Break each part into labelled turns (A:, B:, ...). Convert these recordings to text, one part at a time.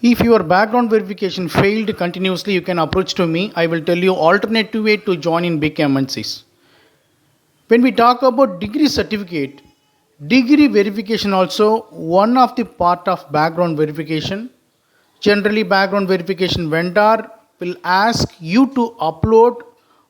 A: If your background verification failed continuously, you can approach to me. I will tell you alternative way to join in big MNCs. When we talk about degree certificate, degree verification also one of the part of background verification. Generally, background verification vendor will ask you to upload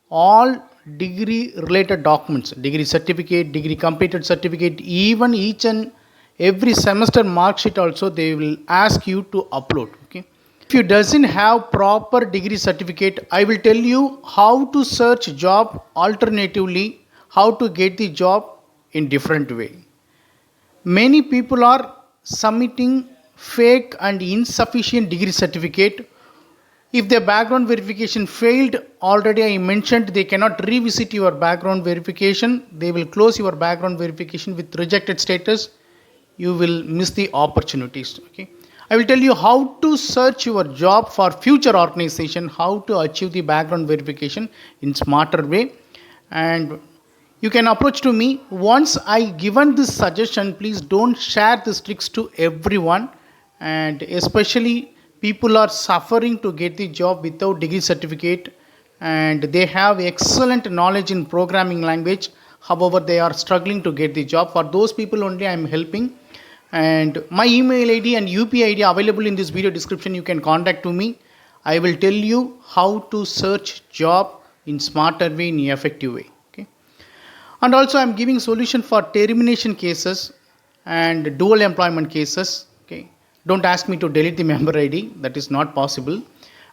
A: all degree related documents, degree certificate, degree completed certificate, even each and every semester mark sheet also they will ask you to upload. Okay, if you doesn't have proper degree certificate, I will tell you how to search job alternatively, how to get the job in different way. Many people are submitting fake and insufficient degree certificate. If their background verification failed, already I mentioned they cannot revisit your background verification. They will close your background verification with rejected status. You will miss the opportunities. Okay, I will tell you how to search your job for future organization, how to achieve the background verification in smarter way, and you can approach to me. Once I given this suggestion, please don't share these tricks to everyone, and especially people are suffering to get the job without degree certificate, and they have excellent knowledge in programming language, however they are struggling to get the job. For those people only I am helping, and my email id and UPI id available in this video description. You can contact to me. I will tell you how to search job in smarter way, in effective way. Okay, and also I am giving solution for termination cases and dual employment cases. Okay, don't ask me to delete the member ID, that is not possible,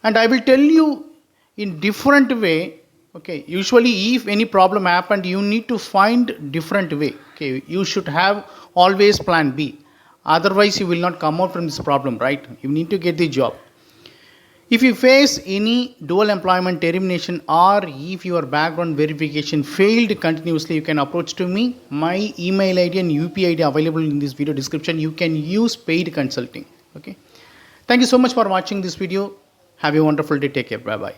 A: and I will tell you in different way. Okay, usually if any problem happened, you need to find different way. Okay, you should have always plan B, otherwise you will not come out from this problem, right? You need to get the job. If you face any dual employment termination, or if your background verification failed continuously, you can approach to me. My email ID and UPI ID available in this video description. You can use paid consulting. Okay, thank you so much for watching this video. Have a wonderful day. Take care. Bye bye.